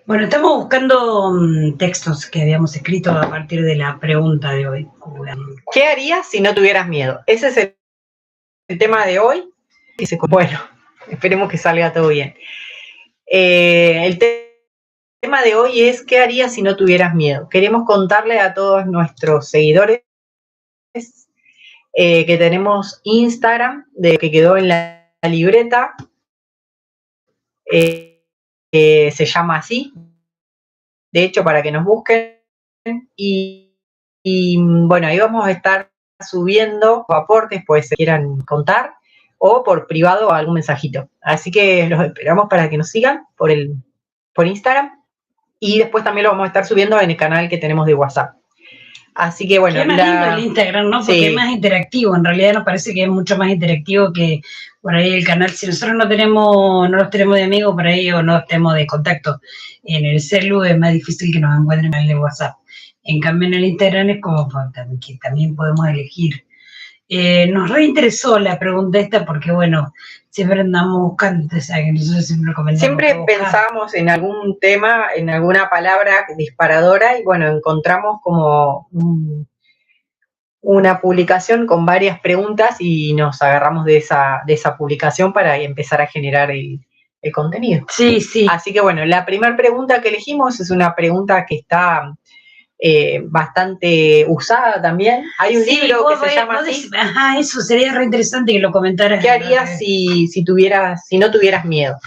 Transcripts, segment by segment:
Bueno, estamos buscando textos que habíamos escrito a partir de la pregunta de hoy. ¿Qué harías si no tuvieras miedo? Ese es el tema de hoy. Bueno, esperemos que salga todo bien. El tema de hoy es ¿qué harías si no tuvieras miedo? Queremos contarle a todos nuestros seguidores que tenemos Instagram, que quedó en la libreta, se llama así, de hecho, para que nos busquen. Y bueno, ahí vamos a estar subiendo aportes, pues se quieran contar, o por privado algún mensajito. Así que los esperamos para que nos sigan por Instagram, y después también lo vamos a estar subiendo en el canal que tenemos de WhatsApp. Así que bueno. Es más lindo el Instagram, ¿no? Porque sí, es más interactivo. En realidad nos parece que es mucho más interactivo que por ahí el canal. Si nosotros no los tenemos de amigos por ahí o no tenemos de contacto en el celu, es más difícil que nos encuentren en el de WhatsApp. En cambio en el Instagram es como que también podemos elegir. Nos reinteresó la pregunta esta porque, bueno, siempre andamos buscando, entonces, que nosotros siempre comentamos. Siempre pensábamos en algún tema, en alguna palabra disparadora, y bueno, encontramos como una publicación con varias preguntas y nos agarramos de esa publicación para empezar a generar el contenido. Sí, sí. Así que bueno, la primera pregunta que elegimos es una pregunta que está bastante usada también. Hay un libro que se llama así. Ajá, eso sería re interesante que lo comentaras. ¿Qué harías si no tuvieras miedo?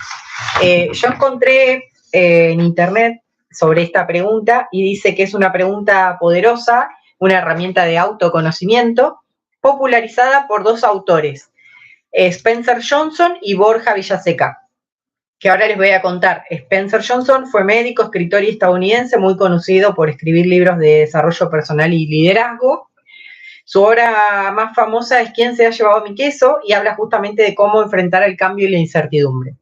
Yo encontré en internet sobre esta pregunta y dice que es una pregunta poderosa, una herramienta de autoconocimiento popularizada por dos autores, Spencer Johnson y Borja Villaseca, que ahora les voy a contar. Spencer Johnson fue médico, escritor y estadounidense, muy conocido por escribir libros de desarrollo personal y liderazgo. Su obra más famosa es ¿Quién se ha llevado mi queso? Y habla justamente de cómo enfrentar el cambio y la incertidumbre.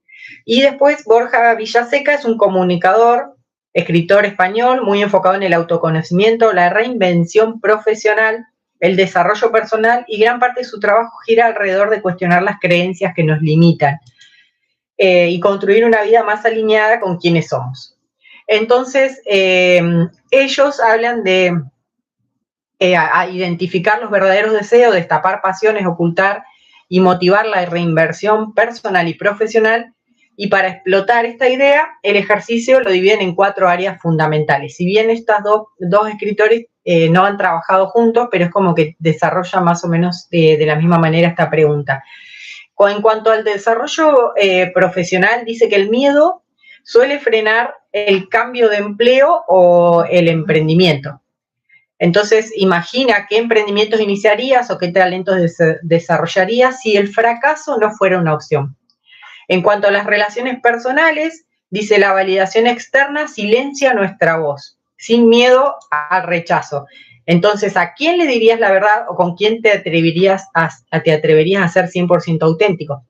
Y después Borja Villaseca es un comunicador, escritor español, muy enfocado en el autoconocimiento, la reinvención profesional, el desarrollo personal, y gran parte de su trabajo gira alrededor de cuestionar las creencias que nos limitan y construir una vida más alineada con quienes somos. Entonces, ellos hablan de a identificar los verdaderos deseos, destapar pasiones, ocultar y motivar la reinversión personal y profesional. Y para explotar esta idea, el ejercicio lo dividen en 4 áreas fundamentales. Si bien estas dos escritores no han trabajado juntos, pero es como que desarrollan más o menos de la misma manera esta pregunta. En cuanto al desarrollo profesional, dice que el miedo suele frenar el cambio de empleo o el emprendimiento. Entonces, imagina qué emprendimientos iniciarías o qué talentos desarrollarías si el fracaso no fuera una opción. En cuanto a las relaciones personales, dice la validación externa silencia nuestra voz, sin miedo al rechazo. Entonces, ¿a quién le dirías la verdad o con quién te atreverías a ser 100% auténtico?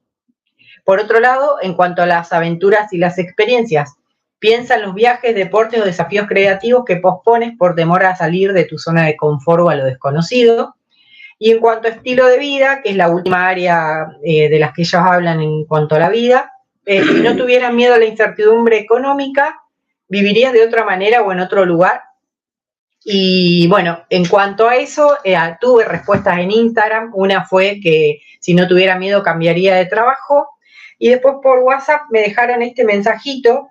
Por otro lado, en cuanto a las aventuras y las experiencias, piensa en los viajes, deportes o desafíos creativos que pospones por temor a salir de tu zona de confort o a lo desconocido. Y en cuanto a estilo de vida, que es la última área de las que ellos hablan en cuanto a la vida, si no tuvieras miedo a la incertidumbre económica, ¿vivirías de otra manera o en otro lugar? Y bueno, en cuanto a eso, tuve respuestas en Instagram. Una fue que si no tuviera miedo cambiaría de trabajo. Y después por WhatsApp me dejaron este mensajito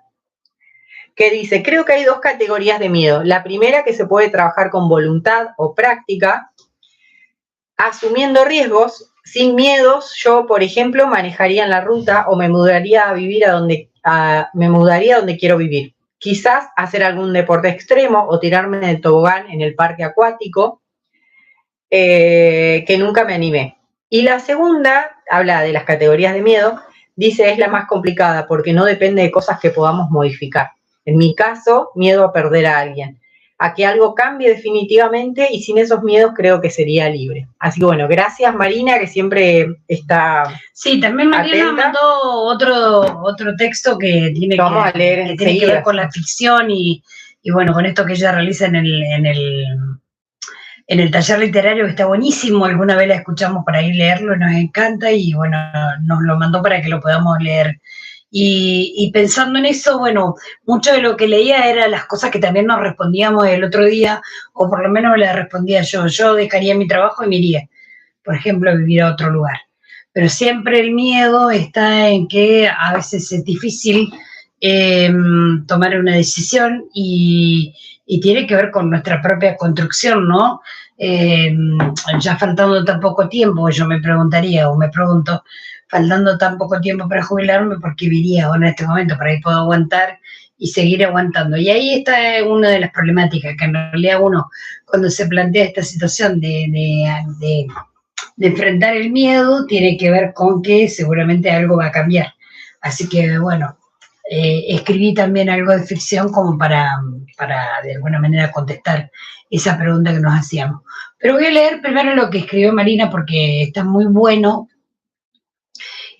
que dice, creo que hay 2 categorías de miedo. La primera, que se puede trabajar con voluntad o práctica, asumiendo riesgos. Sin miedos, yo, por ejemplo, manejaría en la ruta o me mudaría a vivir me mudaría a donde quiero vivir. Quizás hacer algún deporte extremo o tirarme del tobogán en el parque acuático, que nunca me animé. Y la segunda, habla de las categorías de miedo, dice es la más complicada porque no depende de cosas que podamos modificar. En mi caso, miedo a perder a alguien, a que algo cambie definitivamente, y sin esos miedos creo que sería libre. Así que bueno, gracias Marina, que siempre está Sí, también Marina mandó otro texto que tiene que ver con la ficción y bueno, con esto que ella realiza en el taller literario, que está buenísimo. Alguna vez la escuchamos para ir a leerlo, nos encanta y bueno, nos lo mandó para que lo podamos leer Y pensando en eso, bueno, mucho de lo que leía era las cosas que también nos respondíamos el otro día, o por lo menos me las respondía yo. Yo dejaría mi trabajo y me iría, por ejemplo, a vivir a otro lugar. Pero siempre el miedo está en que a veces es difícil tomar una decisión y tiene que ver con nuestra propia construcción, ¿no? Ya faltando tan poco tiempo, yo me preguntaría o me pregunto, faltando tan poco tiempo para jubilarme, ¿por qué viviría ahora en este momento? Por ahí puedo aguantar y seguir aguantando. Y ahí está una de las problemáticas, que en realidad uno, cuando se plantea esta situación de enfrentar el miedo, tiene que ver con que seguramente algo va a cambiar. Así que, bueno, escribí también algo de ficción como para de alguna manera contestar esa pregunta que nos hacíamos. Pero voy a leer primero lo que escribió Marina porque está muy bueno.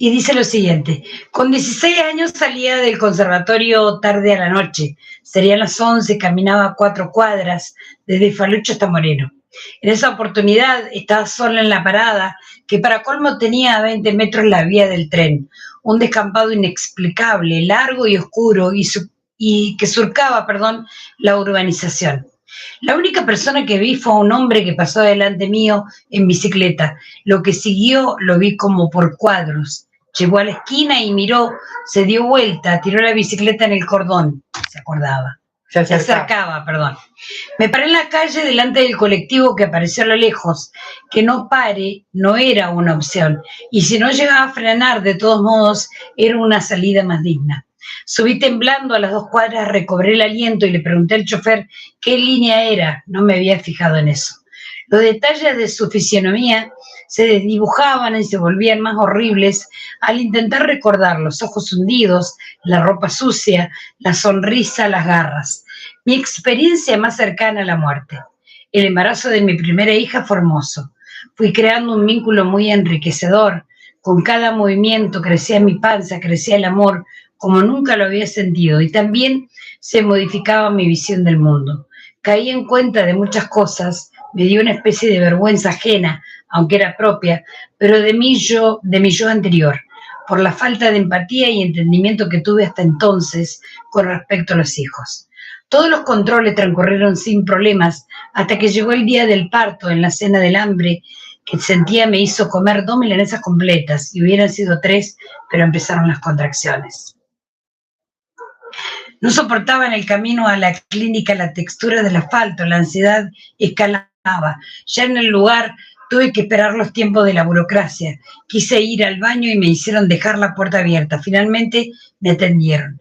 Y dice lo siguiente: con 16 años salía del conservatorio tarde a la noche, serían las 11, caminaba 4 cuadras, desde Falucho hasta Moreno. En esa oportunidad estaba sola en la parada, que para colmo tenía a 20 metros la vía del tren, un descampado inexplicable, largo y oscuro, y que surcaba, la urbanización. La única persona que vi fue un hombre que pasó delante mío en bicicleta. Lo que siguió lo vi como por cuadros. Llegó a la esquina y miró, se dio vuelta, tiró la bicicleta en el cordón. Se acordaba. Se acercaba. Me paré en la calle delante del colectivo que apareció a lo lejos. Que no pare no era una opción. Y si no llegaba a frenar, de todos modos, era una salida más digna. Subí temblando a las 2 cuadras, recobré el aliento y le pregunté al chofer qué línea era. No me había fijado en eso. Los detalles de su fisionomía se desdibujaban y se volvían más horribles al intentar recordar los ojos hundidos, la ropa sucia, la sonrisa, las garras. Mi experiencia más cercana a la muerte. El embarazo de mi primera hija fue hermoso. Fui creando un vínculo muy enriquecedor. Con cada movimiento crecía mi panza, crecía el amor, como nunca lo había sentido, y también se modificaba mi visión del mundo. Caí en cuenta de muchas cosas, me dio una especie de vergüenza ajena, aunque era propia, pero de mi yo anterior, por la falta de empatía y entendimiento que tuve hasta entonces con respecto a los hijos. Todos los controles transcurrieron sin problemas hasta que llegó el día del parto. En la cena del hambre que sentía me hizo comer 2 milanesas completas, y hubieran sido 3, pero empezaron las contracciones. No soportaba en el camino a la clínica la textura del asfalto, la ansiedad escalaba. Ya en el lugar tuve que esperar los tiempos de la burocracia. Quise ir al baño y me hicieron dejar la puerta abierta. Finalmente me atendieron.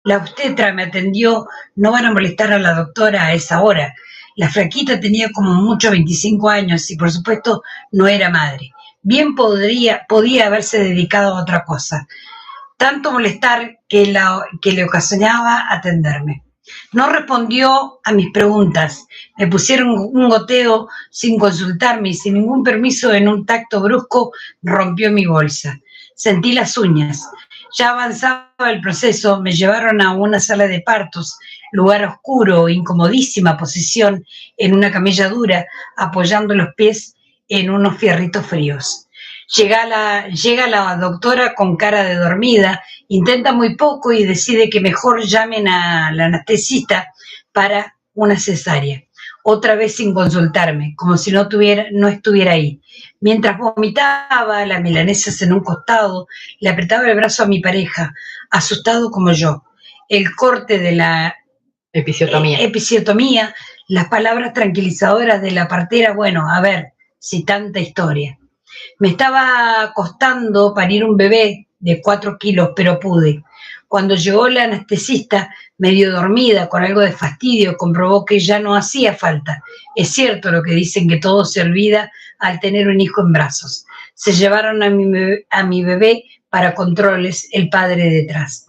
La obstetra me atendió. No van a molestar a la doctora a esa hora. La flaquita tenía como mucho 25 años y por supuesto no era madre. Bien podía haberse dedicado a otra cosa. Tanto molestar que le ocasionaba atenderme. No respondió a mis preguntas. Me pusieron un goteo sin consultarme y sin ningún permiso, en un tacto brusco rompió mi bolsa. Sentí las uñas. Ya avanzaba el proceso, me llevaron a una sala de partos, lugar oscuro, incomodísima posición en una camilla dura, apoyando los pies en unos fierritos fríos. Llega la doctora con cara de dormida, intenta muy poco y decide que mejor llamen a la anestesista para una cesárea. Otra vez sin consultarme, como si no estuviera ahí. Mientras vomitaba las milanesas en un costado, le apretaba el brazo a mi pareja, asustado como yo. El corte de la episiotomía, las palabras tranquilizadoras de la partera, bueno, a ver, si tanta historia. Me estaba costando parir un bebé de 4 kilos, pero pude. Cuando llegó la anestesista, medio dormida, con algo de fastidio, comprobó que ya no hacía falta. Es cierto lo que dicen, que todo se olvida al tener un hijo en brazos. Se llevaron a mi bebé para controles, el padre detrás.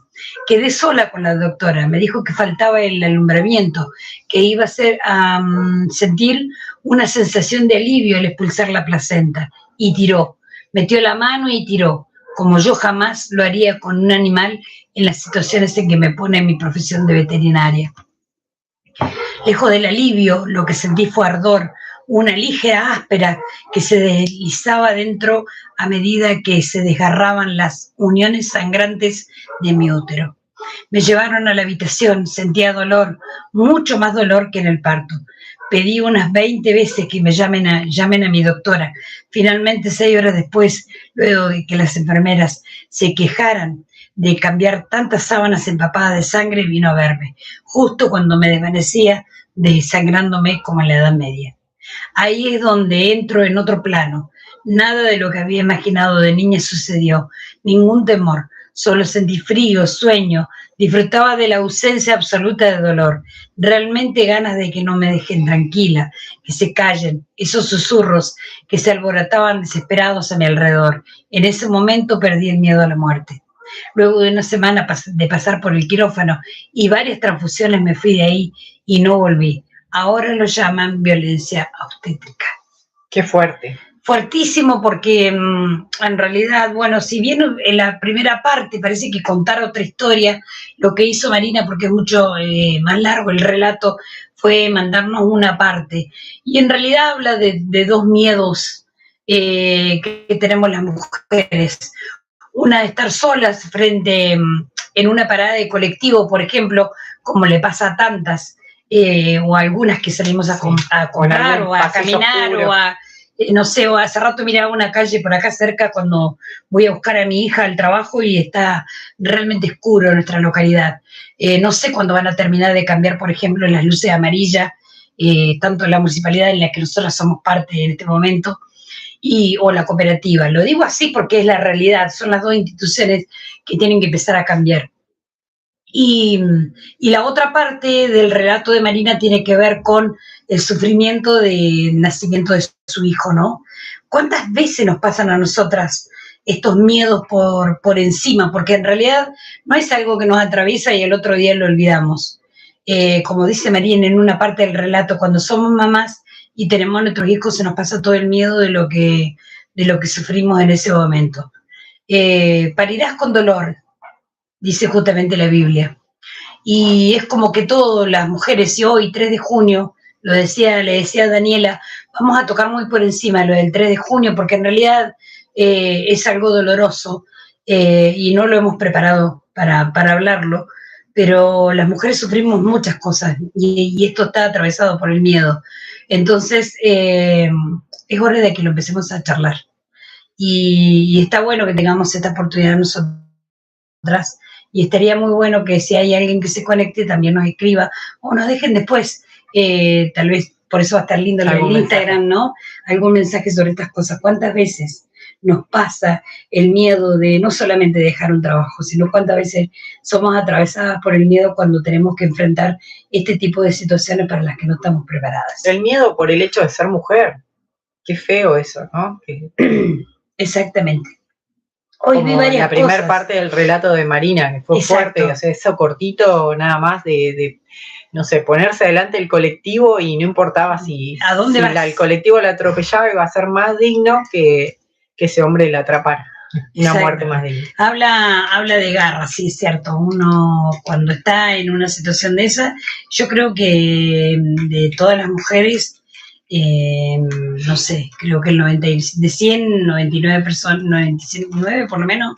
Quedé sola con la doctora. Me dijo que faltaba el alumbramiento, que iba a sentir una sensación de alivio al expulsar la placenta. Y tiró. Metió la mano y tiró, como yo jamás lo haría con un animal en las situaciones en que me pone mi profesión de veterinaria. Lejos del alivio, lo que sentí fue ardor, una ligera áspera que se deslizaba dentro a medida que se desgarraban las uniones sangrantes de mi útero. Me llevaron a la habitación, sentía dolor, mucho más dolor que en el parto. Pedí unas 20 veces que me llamen a mi doctora. Finalmente, 6 horas después, luego de que las enfermeras se quejaran de cambiar tantas sábanas empapadas de sangre, vino a verme, justo cuando me desvanecía, desangrándome como en la Edad Media. Ahí es donde entro en otro plano. Nada de lo que había imaginado de niña sucedió, ningún temor. Solo sentí frío, sueño, disfrutaba de la ausencia absoluta de dolor, realmente ganas de que no me dejen tranquila, que se callen, esos susurros que se alborotaban desesperados a mi alrededor. En ese momento perdí el miedo a la muerte. Luego de una semana de pasar por el quirófano y varias transfusiones me fui de ahí y no volví. Ahora lo llaman violencia obstétrica. Qué fuerte. Fuertísimo porque en realidad, bueno, si bien en la primera parte parece que contar otra historia, lo que hizo Marina, porque es mucho más largo el relato, fue mandarnos una parte. Y en realidad habla de dos miedos que tenemos las mujeres. Una de estar solas en una parada de colectivo, por ejemplo, como le pasa a tantas, o a algunas que salimos a comprar o a caminar oscuro. O a... no sé, o hace rato miraba una calle por acá cerca cuando voy a buscar a mi hija al trabajo y está realmente oscuro en nuestra localidad. No sé cuándo van a terminar de cambiar, por ejemplo, las luces amarillas, tanto en la municipalidad en la que nosotros somos parte en este momento, o la cooperativa. Lo digo así porque es la realidad, son las dos instituciones que tienen que empezar a cambiar. Y la otra parte del relato de Marina tiene que ver con el sufrimiento del nacimiento de su hijo, ¿no? ¿Cuántas veces nos pasan a nosotras estos miedos por encima? Porque en realidad no es algo que nos atraviesa y el otro día lo olvidamos. Como dice Marina en una parte del relato, cuando somos mamás y tenemos a nuestros hijos, se nos pasa todo el miedo de lo que sufrimos en ese momento. Parirás con dolor, dice justamente la Biblia. Y es como que todas las mujeres, y hoy, 3 de junio, le decía a Daniela, vamos a tocar muy por encima lo del 3 de junio, porque en realidad es algo doloroso y no lo hemos preparado para hablarlo, pero las mujeres sufrimos muchas cosas y esto está atravesado por el miedo. Entonces, es hora de que lo empecemos a charlar. Y está bueno que tengamos esta oportunidad nosotras. Y estaría muy bueno que si hay alguien que se conecte también nos escriba o nos dejen después, tal vez por eso va a estar lindo el Instagram, ¿no? Algún mensaje sobre estas cosas. ¿Cuántas veces nos pasa el miedo de no solamente dejar un trabajo, sino cuántas veces somos atravesadas por el miedo cuando tenemos que enfrentar este tipo de situaciones para las que no estamos preparadas? El miedo por el hecho de ser mujer. Qué feo eso, ¿no? Exactamente. Hoy como vi varias la primera cosas. Parte del relato de Marina, que fue fuerte, o sea, eso cortito nada más de no sé, ponerse adelante el colectivo y no importaba si el colectivo la atropellaba, iba a ser más digno que ese hombre la atrapara. Una muerte más digna. Habla de garra, sí, es cierto. Uno cuando está en una situación de esa, yo creo que de todas las mujeres, no sé, creo que de 100, 99 personas, 99 por lo menos,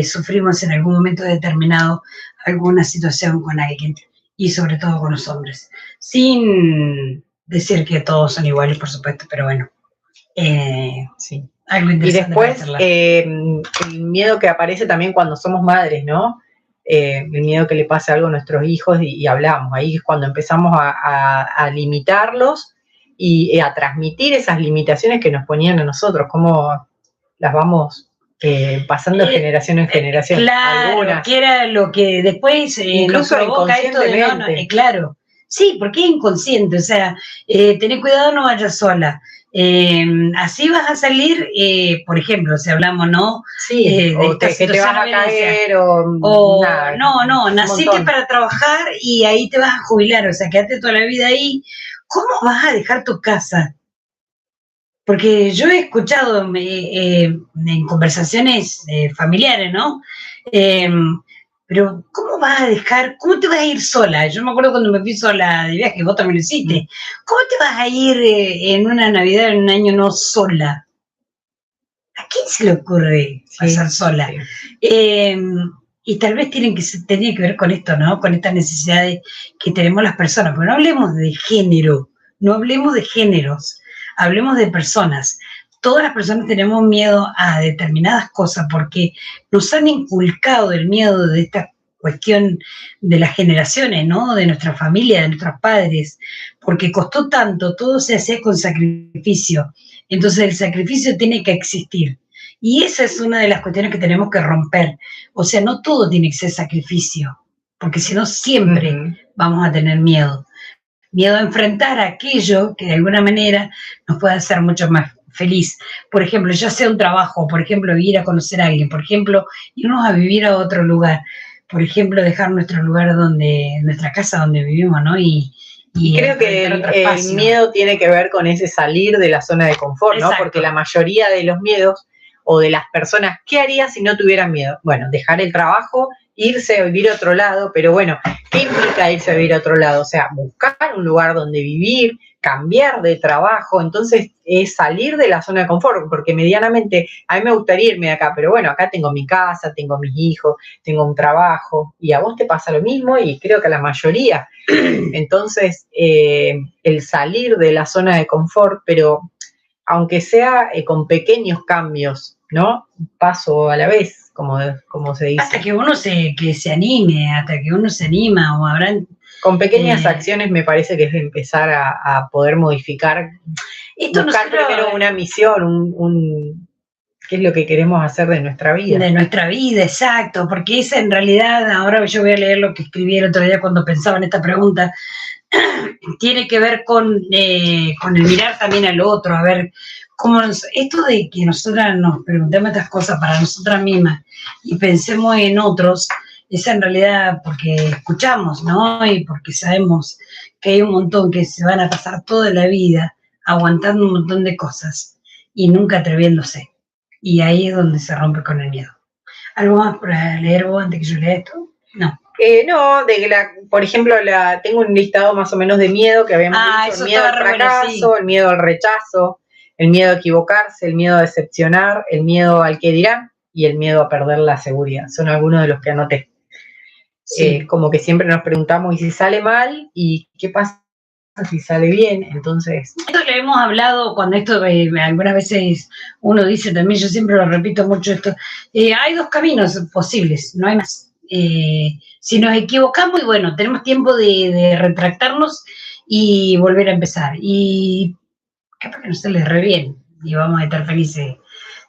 sufrimos en algún momento determinado alguna situación con alguien, y sobre todo con los hombres. Sin decir que todos son iguales, por supuesto, pero bueno. Sí. Algo interesante. Y después, el miedo que aparece también cuando somos madres, ¿no? El miedo que le pase algo a nuestros hijos y hablamos. Ahí es cuando empezamos a limitarlos y a transmitir esas limitaciones que nos ponían a nosotros, cómo las vamos pasando de generación en generación. Claro, algunas. Que era lo que después incluso nos provoca esto de no, claro. Sí, porque es inconsciente, o sea, tener cuidado, no vayas sola. Así vas a salir, por ejemplo, si hablamos, ¿no? Sí, de esta que te vas a caer o nada, no, naciste para trabajar y ahí te vas a jubilar, o sea, quédate toda la vida ahí. ¿Cómo vas a dejar tu casa? Porque yo he escuchado en conversaciones familiares, ¿no? pero ¿cómo vas a dejar, cómo te vas a ir sola? Yo me acuerdo cuando me fui sola de viaje, vos también lo hiciste. ¿Cómo te vas a ir en una Navidad, en un año no sola? ¿A quién se le ocurre pasar sola? Y tal vez tenía que ver con esto, ¿no? Con estas necesidades que tenemos las personas. Porque no hablemos de género, no hablemos de géneros, hablemos de personas. Todas las personas tenemos miedo a determinadas cosas porque nos han inculcado el miedo de esta cuestión de las generaciones, ¿no? De nuestra familia, de nuestros padres, porque costó tanto, todo se hacía con sacrificio. Entonces el sacrificio tiene que existir. Y esa es una de las cuestiones que tenemos que romper. O sea, no todo tiene que ser sacrificio, porque si no siempre vamos a tener miedo. Miedo a enfrentar aquello que de alguna manera nos puede hacer mucho más feliz. Por ejemplo, ya sea un trabajo, por ejemplo, ir a conocer a alguien, por ejemplo, irnos a vivir a otro lugar, por ejemplo, dejar nuestro lugar nuestra casa donde vivimos, ¿no? Y creo que el miedo tiene que ver con ese salir de la zona de confort, ¿no? Exacto. Porque la mayoría de los miedos o de las personas, ¿qué haría si no tuvieran miedo? Bueno, dejar el trabajo, irse a vivir a otro lado, pero bueno, ¿qué implica irse a vivir a otro lado? O sea, buscar un lugar donde vivir, cambiar de trabajo, entonces es salir de la zona de confort, porque medianamente a mí me gustaría irme de acá, pero bueno, acá tengo mi casa, tengo mis hijos, tengo un trabajo, y a vos te pasa lo mismo, y creo que a la mayoría. Entonces, el salir de la zona de confort, pero aunque sea con pequeños cambios, ¿no? Un paso a la vez, como se dice. Hasta que uno se anime, hasta que uno se anima, o habrán... Con pequeñas acciones me parece que es empezar a poder modificar, buscar primero una misión, qué es lo que queremos hacer de nuestra vida. De nuestra vida, exacto, porque esa en realidad, ahora yo voy a leer lo que escribí el otro día cuando pensaba en esta pregunta, tiene que ver con el mirar también al otro, a ver cómo esto de que nosotras nos preguntemos estas cosas para nosotras mismas y pensemos en otros, es en realidad porque escuchamos, ¿no? Y porque sabemos que hay un montón que se van a pasar toda la vida aguantando un montón de cosas y nunca atreviéndose. Y ahí es donde se rompe con el miedo. ¿Algo más para leer vos antes que yo lea esto? No. No, por ejemplo, tengo un listado más o menos de miedo que habíamos dicho, el miedo al fracaso, bueno, sí. El miedo al rechazo, el miedo a equivocarse, el miedo a decepcionar, el miedo al qué dirán y el miedo a perder la seguridad. Son algunos de los que anoté. Sí. Como que siempre nos preguntamos, ¿y si sale mal? ¿Y qué pasa si sale bien? Entonces... Esto lo hemos hablado cuando algunas veces uno dice también, yo siempre lo repito mucho esto, hay dos caminos posibles, no hay más. Si nos equivocamos, y bueno, tenemos tiempo de retractarnos y volver a empezar. Y capaz que no se les re bien y vamos a estar felices.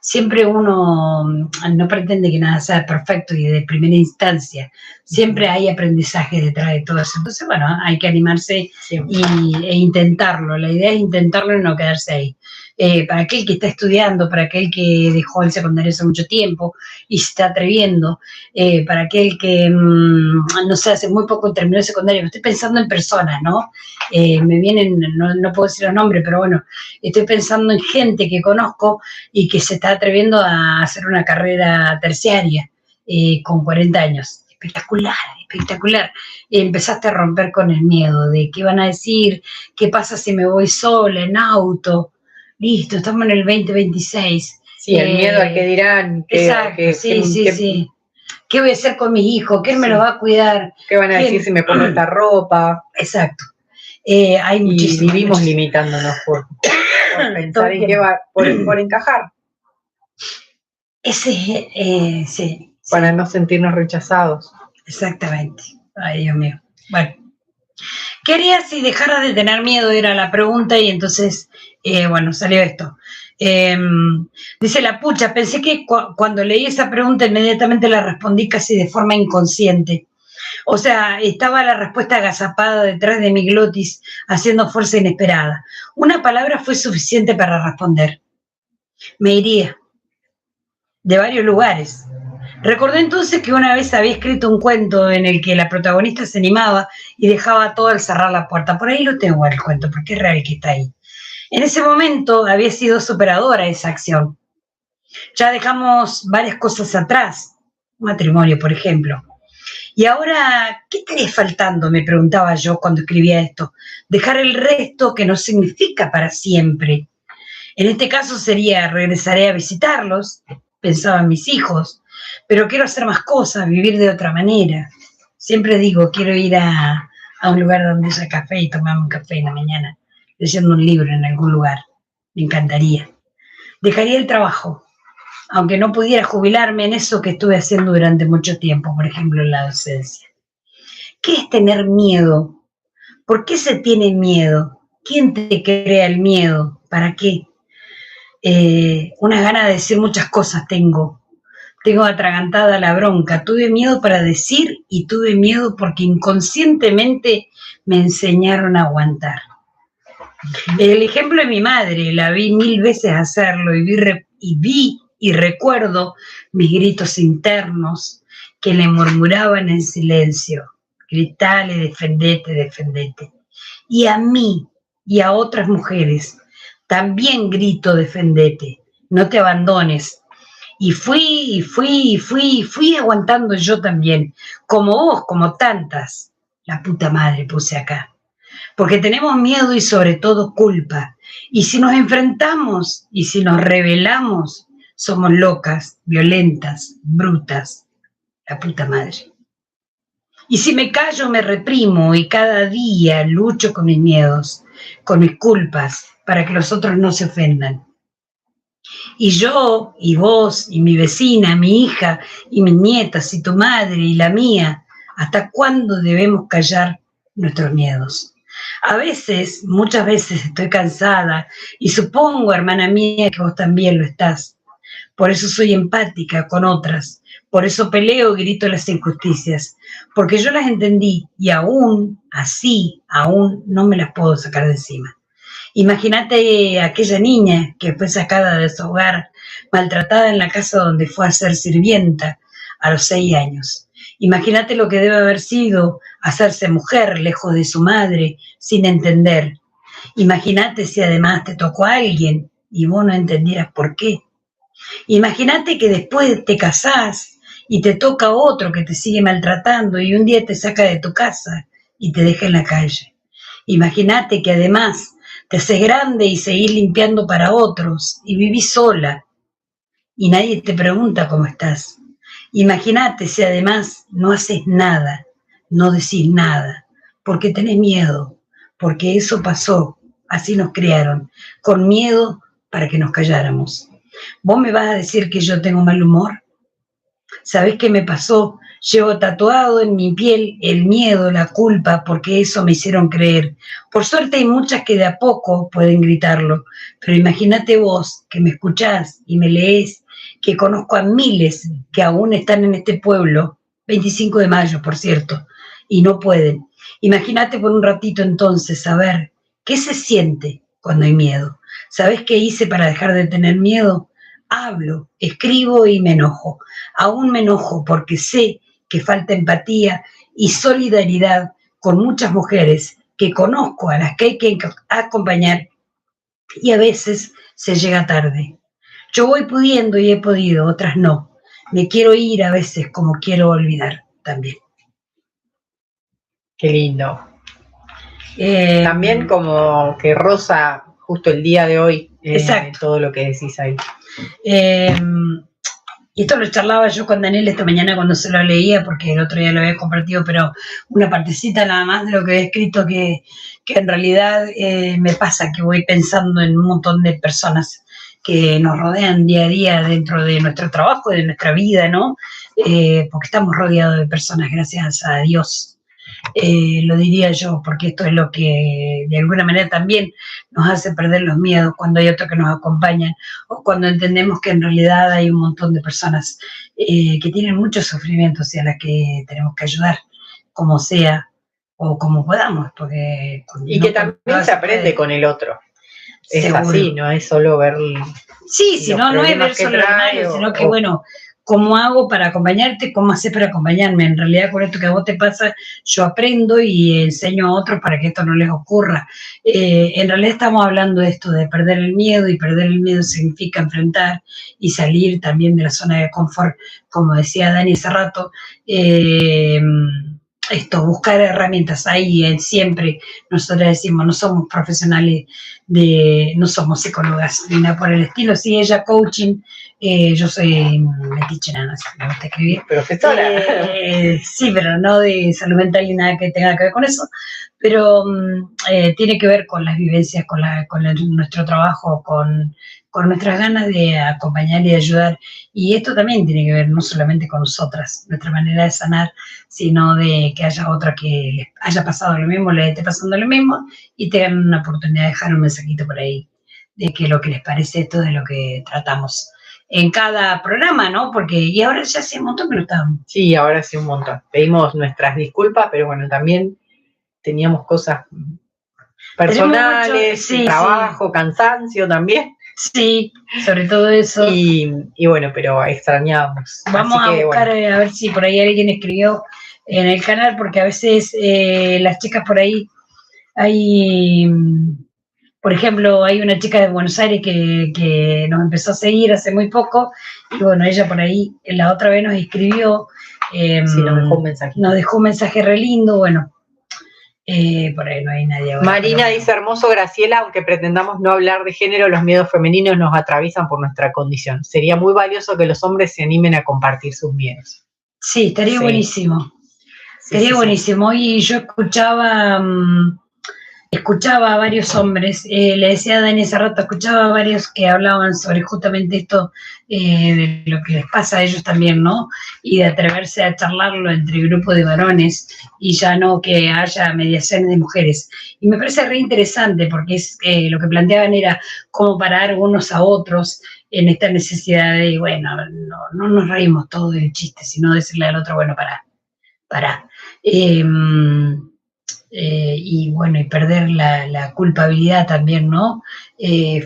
Siempre uno no pretende que nada sea perfecto y de primera instancia. Siempre hay aprendizaje detrás de todo eso. Entonces, bueno, hay que animarse e intentarlo. La idea es intentarlo y no quedarse ahí. Para aquel que está estudiando, para aquel que dejó el secundario hace mucho tiempo y se está atreviendo, para aquel que, no sé, hace muy poco terminó el secundario. Me estoy pensando en personas, ¿no? Me vienen, no puedo decir los nombres, pero bueno, estoy pensando en gente que conozco y que se está atreviendo a hacer una carrera terciaria con 40 años. Espectacular, espectacular. Empezaste a romper con el miedo de qué van a decir, qué pasa si me voy sola, en auto. Listo, estamos en el 2026. Sí, el miedo al que dirán. Exacto, sí. ¿Qué voy a hacer con mis hijos? ¿Quién me los va a cuidar? ¿Qué van a decir si me pongo esta ropa? Exacto. Hay muchísimo. Y vivimos limitándonos por pensar en qué va, por encajar. Sí. Para no sentirnos rechazados. Exactamente. Ay, Dios mío. Bueno. ¿Qué harías si dejaras de tener miedo? Era la pregunta y entonces, bueno, salió esto. Dice la pucha, pensé que cuando leí esa pregunta inmediatamente la respondí casi de forma inconsciente. O sea, estaba la respuesta agazapada detrás de mi glotis, haciendo fuerza inesperada. Una palabra fue suficiente para responder. Me iría. De varios lugares. Recordé entonces que una vez había escrito un cuento en el que la protagonista se animaba y dejaba todo al cerrar la puerta. Por ahí lo tengo el cuento, porque es real que está ahí. En ese momento había sido superadora esa acción. Ya dejamos varias cosas atrás, matrimonio, por ejemplo. Y ahora, ¿qué estaría faltando? Me preguntaba yo cuando escribía esto. Dejar el resto que no significa para siempre. En este caso sería, regresaré a visitarlos, pensaba en mis hijos, pero quiero hacer más cosas, vivir de otra manera. Siempre digo, quiero ir a un lugar donde haya café y tomarme un café en la mañana, leyendo un libro en algún lugar. Me encantaría. Dejaría el trabajo, aunque no pudiera jubilarme en eso que estuve haciendo durante mucho tiempo, por ejemplo, en la docencia. ¿Qué es tener miedo? ¿Por qué se tiene miedo? ¿Quién te crea el miedo? ¿Para qué? Una gana de decir muchas cosas tengo. Tengo atragantada la bronca. Tuve miedo para decir y tuve miedo porque inconscientemente me enseñaron a aguantar. El ejemplo de mi madre, la vi 1000 veces hacerlo y vi y recuerdo mis gritos internos que le murmuraban en silencio. Gritale, defendete, defendete. Y a mí y a otras mujeres también grito defendete, no te abandones. Y fui aguantando yo también, como vos, como tantas. La puta madre puse acá. Porque tenemos miedo y sobre todo culpa. Y si nos enfrentamos y si nos rebelamos, somos locas, violentas, brutas. La puta madre. Y si me callo, me reprimo y cada día lucho con mis miedos, con mis culpas, para que los otros no se ofendan. Y yo, y vos, y mi vecina, mi hija, y mis nietas, y tu madre, y la mía, ¿hasta cuándo debemos callar nuestros miedos? A veces, muchas veces estoy cansada, y supongo, hermana mía, que vos también lo estás. Por eso soy empática con otras, por eso peleo y grito las injusticias, porque yo las entendí y aún, así, aún no me las puedo sacar de encima. Imagínate aquella niña que fue sacada de su hogar, maltratada en la casa donde fue a ser sirvienta a los 6 años. Imagínate lo que debe haber sido hacerse mujer lejos de su madre, sin entender. Imagínate si además te tocó a alguien y vos no entendieras por qué. Imagínate que después te casás y te toca otro que te sigue maltratando y un día te saca de tu casa y te deja en la calle. Imagínate que además te haces grande y seguís limpiando para otros y vivís sola y nadie te pregunta cómo estás. Imagínate si además no haces nada, no decís nada, porque tenés miedo, porque eso pasó, así nos criaron, con miedo para que nos calláramos. ¿Vos me vas a decir que yo tengo mal humor? ¿Sabés qué me pasó? Llevo tatuado en mi piel el miedo, la culpa, porque eso me hicieron creer. Por suerte hay muchas que de a poco pueden gritarlo, pero imagínate vos que me escuchás y me leés, que conozco a miles que aún están en este pueblo, 25 de mayo, por cierto, y no pueden. Imagínate por un ratito entonces saber qué se siente cuando hay miedo. ¿Sabés qué hice para dejar de tener miedo? Hablo, escribo y me enojo. Aún me enojo porque sé que falta empatía y solidaridad con muchas mujeres que conozco, a las que hay que acompañar y a veces se llega tarde. Yo voy pudiendo y he podido, otras no. Me quiero ir a veces como quiero olvidar también. Qué lindo. También como que rosa justo el día de hoy, todo lo que decís ahí. Y esto lo charlaba yo con Daniel esta mañana cuando se lo leía, porque el otro día lo había compartido, pero una partecita nada más de lo que he escrito que en realidad me pasa, que voy pensando en un montón de personas que nos rodean día a día dentro de nuestro trabajo, de nuestra vida, ¿no? Porque estamos rodeados de personas, gracias a Dios. Lo diría yo, porque esto es lo que de alguna manera también nos hace perder los miedos cuando hay otros que nos acompañan o cuando entendemos que en realidad hay un montón de personas que tienen muchos sufrimientos y a las que tenemos que ayudar, como sea o como podamos. Porque y que también se aprende con el otro. Es seguro. Así, no es solo ver. Sí, si no es ver solo lo malo, sino que bueno, ¿cómo hago para acompañarte? ¿Cómo haces para acompañarme? En realidad, con esto que a vos te pasa, yo aprendo y enseño a otros para que esto no les ocurra. En realidad estamos hablando de esto, de perder el miedo, y perder el miedo significa enfrentar y salir también de la zona de confort, como decía Dani hace rato, buscar herramientas. Ahí siempre nosotros decimos, no somos profesionales no somos psicólogas ni nada por el estilo. Sí, ella coaching, yo soy metichera, no sé, me gusta escribir. Profesora. Sí, pero no de salud mental ni nada que tenga que ver con eso, pero tiene que ver con las vivencias, con nuestro trabajo, con nuestras ganas de acompañar y de ayudar. Y esto también tiene que ver no solamente con nosotras, nuestra manera de sanar, sino de que haya otra que les haya pasado lo mismo, les esté pasando lo mismo, y tengan una oportunidad de dejar un mensajito por ahí de que lo que les parece esto de lo que tratamos en cada programa, ¿no? Porque, y ahora ya hace un montón que no estábamos. Sí, ahora sí un montón. Pedimos nuestras disculpas, pero bueno, también teníamos cosas personales, sí, trabajo, cansancio también. Sí, sobre todo eso. Y bueno, pero extrañábamos. Vamos a buscar, a ver si por ahí alguien escribió en el canal, porque a veces las chicas por ahí, hay, por ejemplo, hay una chica de Buenos Aires que nos empezó a seguir hace muy poco, y bueno, ella por ahí la otra vez nos escribió, sí, nos dejó un mensaje re lindo, bueno. Por ahí no hay nadie ahora. Marina dice, hermoso Graciela, aunque pretendamos no hablar de género, los miedos femeninos nos atraviesan por nuestra condición. Sería muy valioso que los hombres se animen a compartir sus miedos. Sí, estaría buenísimo. Sí, estaría buenísimo. Y yo escuchaba a varios hombres, le decía a Dani hace rato, escuchaba a varios que hablaban sobre justamente esto, de lo que les pasa a ellos también, ¿no? Y de atreverse a charlarlo entre grupos de varones y ya no que haya mediaciones de mujeres. Y me parece re interesante porque lo que planteaban era cómo parar unos a otros en esta necesidad de, bueno, no nos reímos todo del chiste, sino decirle al otro, bueno, pará. Y bueno, y perder la culpabilidad también, ¿no?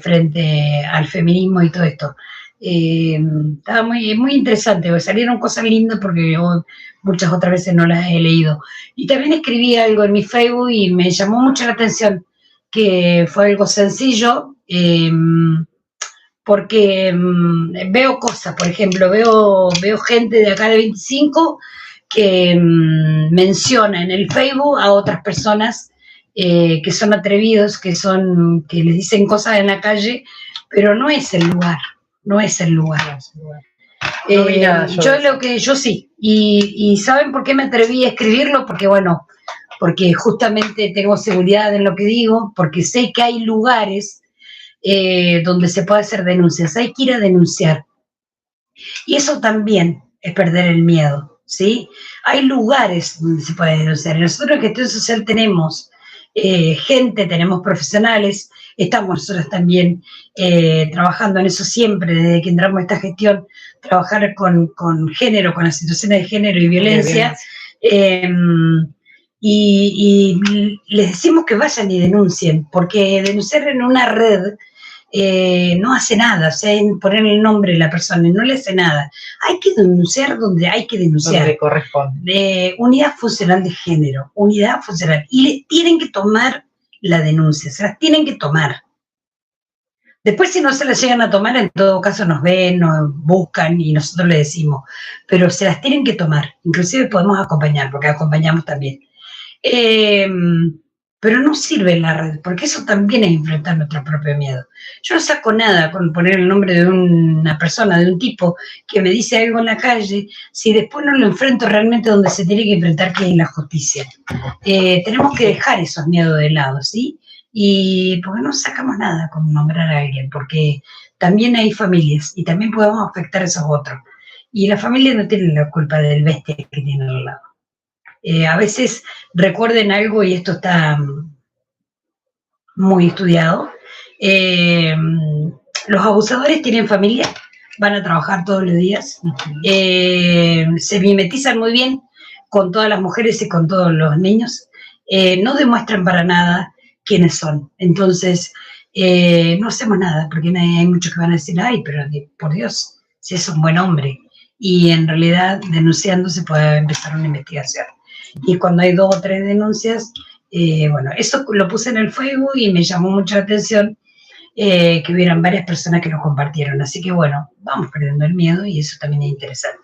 Frente al feminismo y todo esto. Estaba muy interesante, porque salieron cosas lindas porque yo muchas otras veces no las he leído. Y también escribí algo en mi Facebook y me llamó mucho la atención, que fue algo sencillo, porque veo cosas, por ejemplo, veo gente de acá de 25 que menciona en el Facebook a otras personas que son atrevidos, que les dicen cosas en la calle, pero no es el lugar. Yo sí, y ¿saben por qué me atreví a escribirlo? Porque justamente tengo seguridad en lo que digo, porque sé que hay lugares donde se puede hacer denuncias, hay que ir a denunciar. Y eso también es perder el miedo, ¿sí? Hay lugares donde se puede denunciar. Nosotros en Gestión Social tenemos gente, tenemos profesionales, estamos nosotros también trabajando en eso siempre, desde que entramos a esta gestión, trabajar con género, con las situaciones de género y violencia. Y les decimos que vayan y denuncien, porque denunciar en una red no hace nada, o sea, poner el nombre de la persona no le hace nada. Hay que denunciar donde hay que denunciar. Donde corresponde. Unidad funcional de género, unidad funcional. Y les tienen que tomar la denuncia, se las tienen que tomar. Después, si no se las llegan a tomar, en todo caso nos ven, nos buscan y nosotros les decimos, pero se las tienen que tomar. Inclusive podemos acompañar, porque acompañamos también. Pero no sirve en la red, porque eso también es enfrentar nuestro propio miedo. Yo no saco nada con poner el nombre de una persona, de un tipo que me dice algo en la calle, si después no lo enfrento realmente donde se tiene que enfrentar, que es la justicia. Tenemos que dejar esos miedos de lado, ¿sí? Y porque no sacamos nada con nombrar a alguien, porque también hay familias y también podemos afectar a esos otros. Y la familia no tiene la culpa del bestia que tiene al lado. A veces recuerden algo, y esto está muy estudiado, los abusadores tienen familia, van a trabajar todos los días, se mimetizan muy bien con todas las mujeres y con todos los niños, no demuestran para nada quiénes son. Entonces, no hacemos nada, porque hay muchos que van a decir, ay, pero por Dios, si es un buen hombre. Y en realidad, denunciando se puede empezar una investigación. Y cuando hay 2 o 3 denuncias, bueno, eso lo puse en el Facebook y me llamó mucho la atención que hubieran varias personas que lo compartieron. Así que bueno, vamos perdiendo el miedo y eso también es interesante.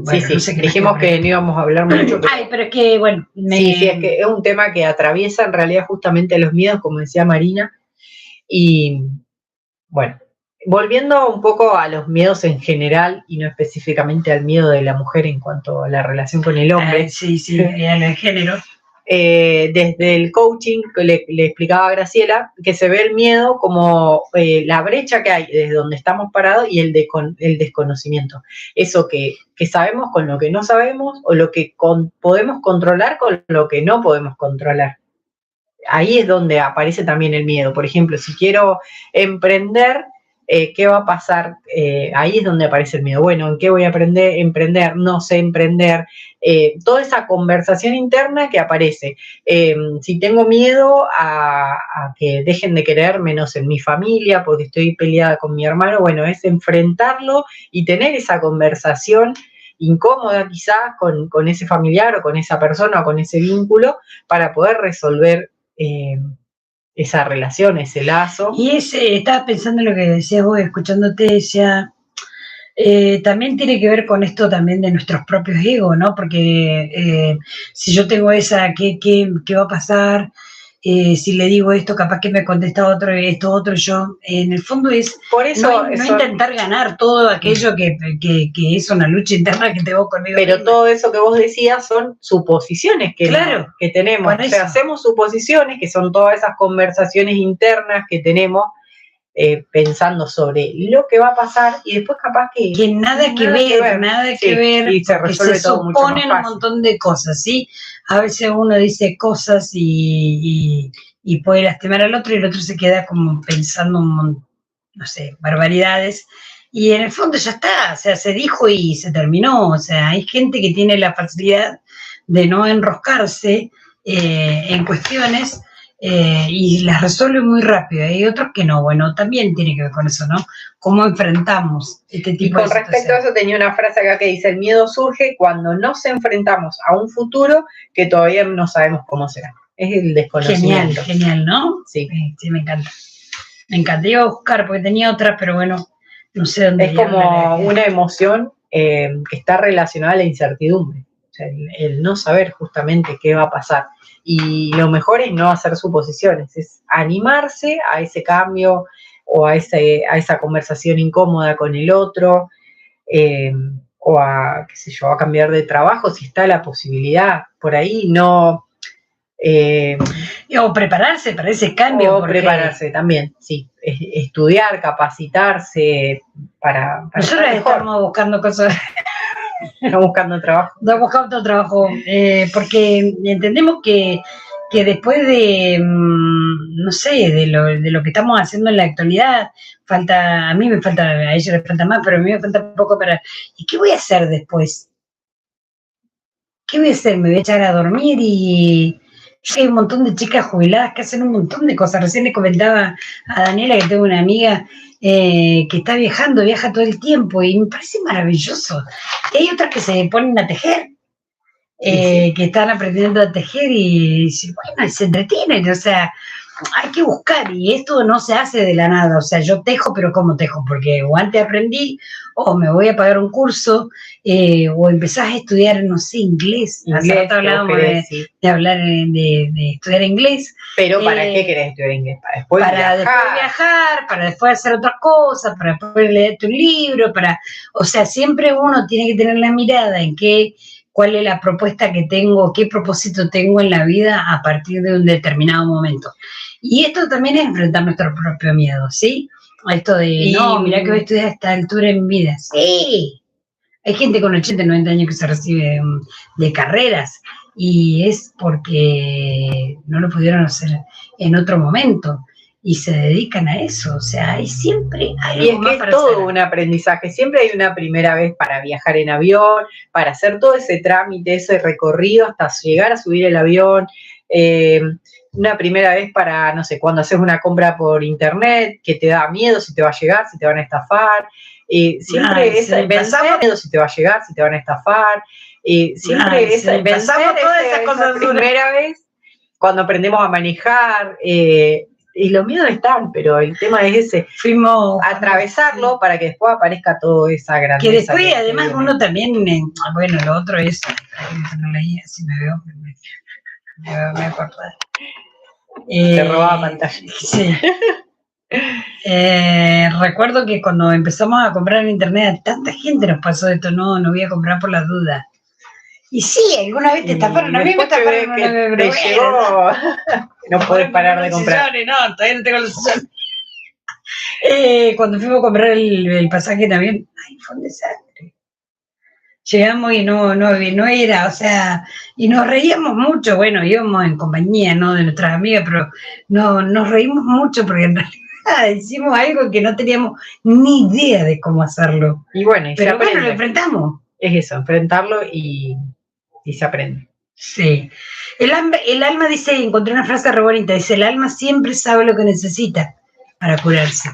bueno, sí, no sé qué dijimos que no íbamos a hablar mucho. Ay, pero es que, bueno. Sí, es que es un tema que atraviesa en realidad justamente los miedos, como decía Marina. Y bueno, volviendo un poco a los miedos en general y no específicamente al miedo de la mujer en cuanto a la relación con el hombre. Sí, a el género. Desde el coaching, le explicaba a Graciela, que se ve el miedo como la brecha que hay desde donde estamos parados y el desconocimiento. Eso que sabemos con lo que no sabemos, o lo que podemos controlar con lo que no podemos controlar. Ahí es donde aparece también el miedo. Por ejemplo, si quiero emprender, ¿qué va a pasar? Ahí es donde aparece el miedo. Bueno, ¿en qué voy a emprender? No sé emprender. Toda esa conversación interna que aparece. Si tengo miedo a que dejen de quererme, no sé, en mi familia, porque estoy peleada con mi hermano, bueno, es enfrentarlo y tener esa conversación incómoda quizás con ese familiar o con esa persona o con ese vínculo para poder resolver esa relación, ese lazo. Y estaba pensando en lo que decías vos, escuchándote, decía, también tiene que ver con esto también de nuestros propios egos, ¿no? Porque si yo tengo ¿qué va a pasar? Si le digo esto, capaz que me contesta otro, esto otro, yo, en el fondo es por eso, no intentar ganar todo aquello que es una lucha interna que tengo conmigo. Pero misma. Todo eso que vos decías son suposiciones que tenemos. O sea, hacemos suposiciones, que son todas esas conversaciones internas que tenemos pensando sobre lo que va a pasar, y después capaz que nada que ver, y se resuelve todo mucho más fácil. Un montón de cosas, ¿sí? A veces uno dice cosas y puede lastimar al otro, y el otro se queda como pensando no sé, barbaridades, y en el fondo ya está, o sea, se dijo y se terminó. O sea, hay gente que tiene la facilidad de no enroscarse en cuestiones y las resuelve muy rápido. Hay otros que no. Bueno, también tiene que ver con eso, ¿no? Cómo enfrentamos este tipo de situaciones. Y con respecto a eso tenía una frase acá que dice: el miedo surge cuando nos enfrentamos a un futuro que todavía no sabemos cómo será. Es el desconocimiento. Genial, ¿no? Sí. Sí, me encanta. Me encantaría buscar porque tenía otras, pero bueno, no sé dónde. Es como una emoción que está relacionada a la incertidumbre. O sea, el no saber justamente qué va a pasar. Y lo mejor es no hacer suposiciones, es animarse a ese cambio o a esa conversación incómoda con el otro, o a, qué sé yo, a cambiar de trabajo si está la posibilidad. Por ahí no... o prepararse para ese cambio. O prepararse también, sí. Estudiar, capacitarse para nosotros estamos buscando cosas. Estamos buscando trabajo. Estamos buscando trabajo, porque entendemos que después de, no sé, de lo que estamos haciendo en la actualidad, a mí me falta, a ella le falta más, pero a mí me falta un poco para... ¿Y qué voy a hacer después? ¿Qué voy a hacer? ¿Me voy a echar a dormir? Y hay un montón de chicas jubiladas que hacen un montón de cosas. Recién le comentaba a Daniela que tengo una amiga que está viaja todo el tiempo, y me parece maravilloso. Y hay otras que se ponen a tejer, que están aprendiendo a tejer y bueno, se entretienen. O sea, hay que buscar, y esto no se hace de la nada. O sea, yo tejo, pero ¿cómo tejo? Porque o antes aprendí, o me voy a pagar un curso, o empezás a estudiar, no sé, inglés. Hace rato hablábamos de hablar de estudiar inglés. Pero ¿para qué querés estudiar inglés? Para después viajar, para después hacer otras cosas, para después leerte un libro, o sea, siempre uno tiene que tener la mirada en cuál es la propuesta que tengo, qué propósito tengo en la vida a partir de un determinado momento. Y esto también es enfrentar nuestro propio miedo, ¿sí? Esto de, no, mirá que voy a estudiar a esta altura en mi vida. Sí, hay gente con 80, 90 años que se recibe de carreras, y es porque no lo pudieron hacer en otro momento y se dedican a eso. O sea, siempre hay algo más para hacer. Y es que es todo un aprendizaje. Siempre hay una primera vez para viajar en avión, para hacer todo ese trámite, ese recorrido hasta llegar a subir el avión. Una primera vez para, no sé, cuando haces una compra por internet, que te da miedo si te va a llegar, si te van a estafar. Siempre pensamos miedo si te va a llegar, si te van a estafar. Siempre pensamos todas esas cosas. La primera vez, cuando aprendemos a manejar, y los miedos están, pero el tema es ese, fuimos atravesarlo para que después aparezca toda esa grandeza. Que después, además, uno también, bueno, lo otro es, no leí, así me veo, me acordé. Se robaba pantalla. Sí. Recuerdo que cuando empezamos a comprar en internet, tanta gente nos pasó esto, no voy a comprar por las dudas. Y sí, alguna vez te estafaron, a mí me estafaron que te llegó, no podés parar de comprar. No, todavía no tengo los sillones. Cuando fuimos a comprar el pasaje también, ay, fue un desastre. Llegamos y no era, o sea, y nos reíamos mucho, bueno, íbamos en compañía, ¿no?, de nuestras amigas, pero nos reímos mucho porque en realidad hicimos algo que no teníamos ni idea de cómo hacerlo. Y bueno, pero bueno, lo enfrentamos. Es eso, enfrentarlo y se aprende. Sí. El alma dice, encontré una frase re bonita, dice, el alma siempre sabe lo que necesita para curarse.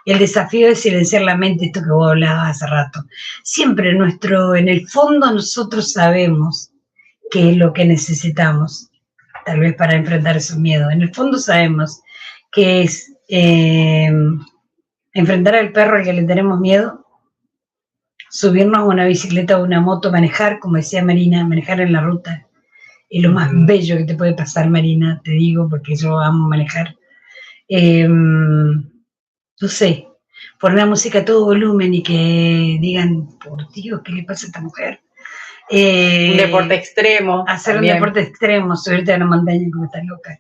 El desafío es silenciar la mente, esto que vos hablabas hace rato. Siempre en el fondo nosotros sabemos qué es lo que necesitamos, tal vez para enfrentar esos miedos. En el fondo sabemos que es enfrentar al perro al que le tenemos miedo, subirnos a una bicicleta o una moto, manejar, como decía Marina, manejar en la ruta. Es lo más bello que te puede pasar, Marina, te digo, porque yo amo manejar. No sé, poner la música a todo volumen y que digan, por Dios, ¿qué le pasa a esta mujer? Un deporte extremo. Hacer también. Un deporte extremo, subirte a una montaña como estás loca.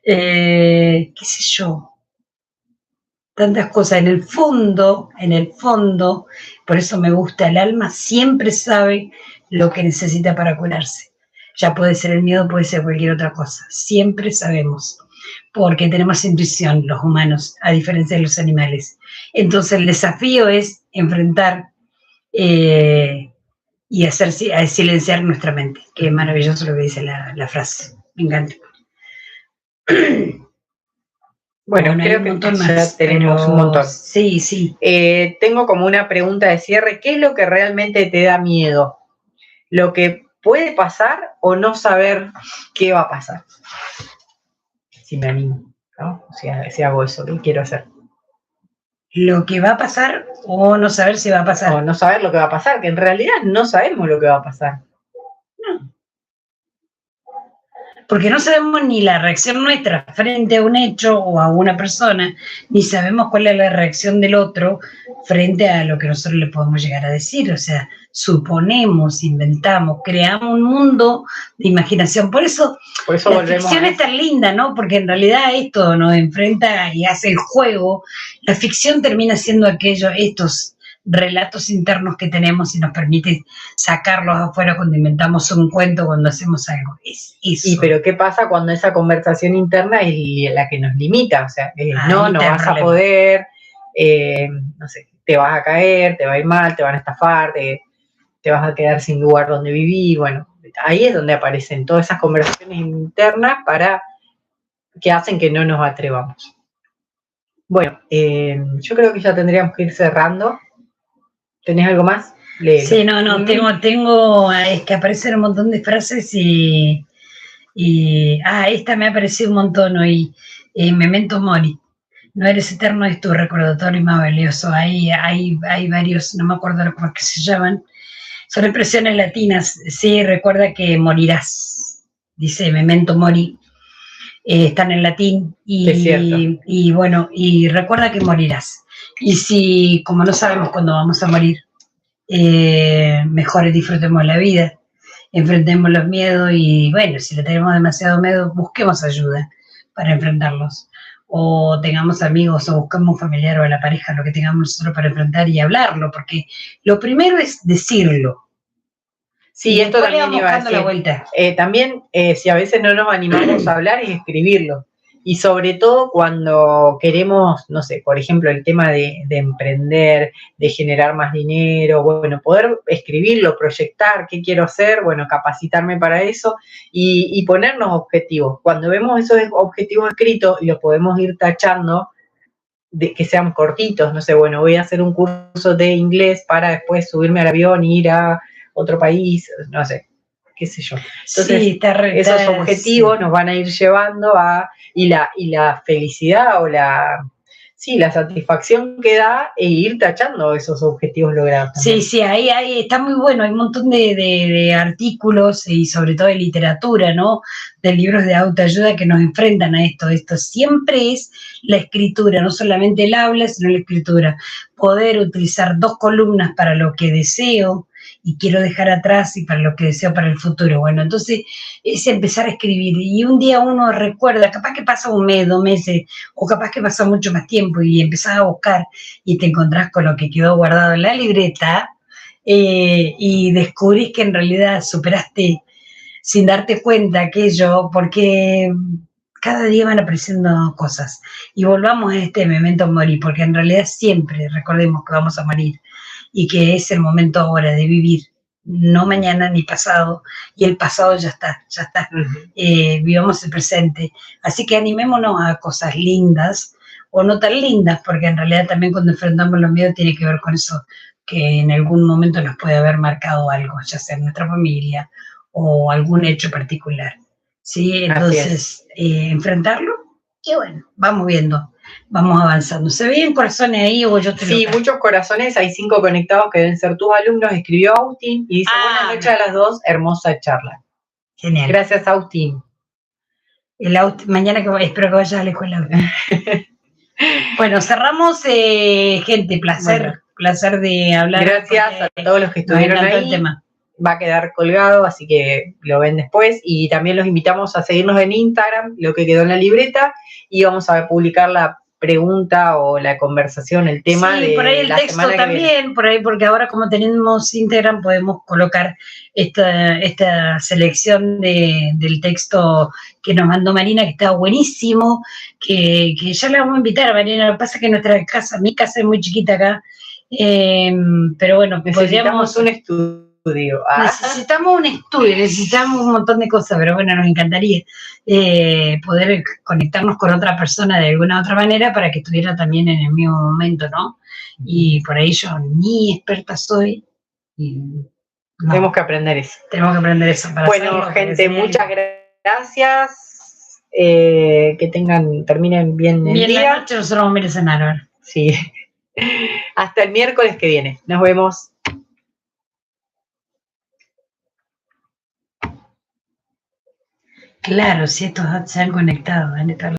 Qué sé yo. Tantas cosas. En el fondo, por eso me gusta, el alma siempre sabe lo que necesita para curarse. Ya puede ser el miedo, puede ser cualquier otra cosa. Siempre sabemos. Porque tenemos intuición los humanos, a diferencia de los animales. Entonces el desafío es enfrentar y a silenciar nuestra mente. Qué maravilloso lo que dice la frase, me encanta. Bueno, creo que ya tenemos un montón. Sí. Tengo como una pregunta de cierre, ¿qué es lo que realmente te da miedo? ¿Lo que puede pasar o no saber qué va a pasar? Si me animo, ¿no? Si hago eso, ¿qué quiero hacer? Lo que va a pasar o no saber si va a pasar. O no saber lo que va a pasar, que en realidad no sabemos lo que va a pasar. No. Porque no sabemos ni la reacción nuestra frente a un hecho o a una persona, ni sabemos cuál es la reacción del otro frente a lo que nosotros le podemos llegar a decir. O sea, suponemos, inventamos, creamos un mundo de imaginación. Por eso la ficción es tan linda, ¿no? Porque en realidad esto nos enfrenta y hace el juego. La ficción termina siendo estos relatos internos que tenemos y nos permite sacarlos afuera cuando inventamos un cuento, cuando hacemos algo. Es eso. Y pero ¿qué pasa cuando esa conversación interna es la que nos limita? O sea, no vas a poder, no sé, te vas a caer, te va a ir mal, te van a estafar, te vas a quedar sin lugar donde vivir. Bueno, ahí es donde aparecen todas esas conversaciones internas que hacen que no nos atrevamos. Bueno, yo creo que ya tendríamos que ir cerrando. ¿Tenés algo más? Léelo. Sí, tengo, es que aparecen un montón de frases y esta me ha parecido un montón hoy, Memento Mori. No eres eterno, es tu recordatorio más valioso. Hay varios, no me acuerdo cómo es que se llaman, son expresiones latinas. Sí, recuerda que morirás, dice Memento Mori, están en latín y bueno, y recuerda que morirás. Y si, como no sabemos cuándo vamos a morir, mejor disfrutemos la vida, enfrentemos los miedos y bueno, si le tenemos demasiado miedo, busquemos ayuda para enfrentarlos. O tengamos amigos o buscamos un familiar o a la pareja, lo que tengamos nosotros para enfrentar y hablarlo, porque lo primero es decirlo. Sí, y esto también iba a decir. La vuelta. También, si a veces no nos animamos a hablar, es escribirlo. Y sobre todo cuando queremos, no sé, por ejemplo, el tema de emprender, de generar más dinero, bueno, poder escribirlo, proyectar qué quiero hacer, bueno, capacitarme para eso y ponernos objetivos. Cuando vemos esos objetivos escritos y los podemos ir tachando, que sean cortitos, no sé, bueno, voy a hacer un curso de inglés para después subirme al avión e ir a otro país, no sé, qué sé yo. Entonces, sí, esos objetivos nos van a ir llevando a, y la felicidad o la satisfacción que da e ir tachando esos objetivos logrados también. Sí, ahí está muy bueno, hay un montón de artículos y sobre todo de literatura, ¿no? De libros de autoayuda que nos enfrentan a esto. Esto siempre es la escritura, no solamente el habla, sino la escritura. Poder utilizar 2 columnas para lo que deseo y quiero dejar atrás y para lo que deseo para el futuro. Bueno, entonces es empezar a escribir y un día uno recuerda, capaz que pasa 1 mes, 2 meses, o capaz que pasa mucho más tiempo y empezás a buscar y te encontrás con lo que quedó guardado en la libreta y descubrís que en realidad superaste sin darte cuenta aquello, porque cada día van apareciendo cosas. Y volvamos a este memento mori, porque en realidad siempre recordemos que vamos a morir y que es el momento ahora de vivir, no mañana ni pasado, y el pasado ya está. Vivamos el presente. Así que animémonos a cosas lindas o no tan lindas, porque en realidad también cuando enfrentamos los miedos tiene que ver con eso, que en algún momento nos puede haber marcado algo, ya sea en nuestra familia o algún hecho particular. ¿Sí? Entonces, enfrentarlo y bueno, vamos viendo, vamos avanzando. ¿Se veían corazones ahí o yo te Sí, muchos corazones, hay 5 conectados que deben ser tus alumnos, escribió Austin y dice, buenas noches a las 2, hermosa charla. Genial. Gracias, Austin. Mañana espero que vayas a la escuela. Bueno, cerramos, gente, placer de hablar. Gracias a todos los que estuvieron ahí. El tema. Va a quedar colgado, así que lo ven después. Y también los invitamos a seguirnos en Instagram, lo que quedó en la libreta, y vamos a publicar la pregunta o la conversación, el tema sí, por ahí el texto también, por ahí, porque ahora como tenemos Instagram podemos colocar esta selección del texto que nos mandó Marina, que está buenísimo, que ya la vamos a invitar a Marina. Lo que pasa es que mi casa es muy chiquita acá, pero bueno, necesitamos un estudio. Necesitamos un estudio, necesitamos un montón de cosas, pero bueno, nos encantaría poder conectarnos con otra persona de alguna otra manera para que estuviera también en el mismo momento, ¿no? Y por ahí yo ni experta soy. Tenemos que aprender eso. Tenemos que aprender eso. Bueno, gente, muchas gracias. Que terminen bien el día. La noche, nosotros vamos a ir a cenar ahora. Sí. Hasta el miércoles que viene. Nos vemos. Claro, si estos se han conectado,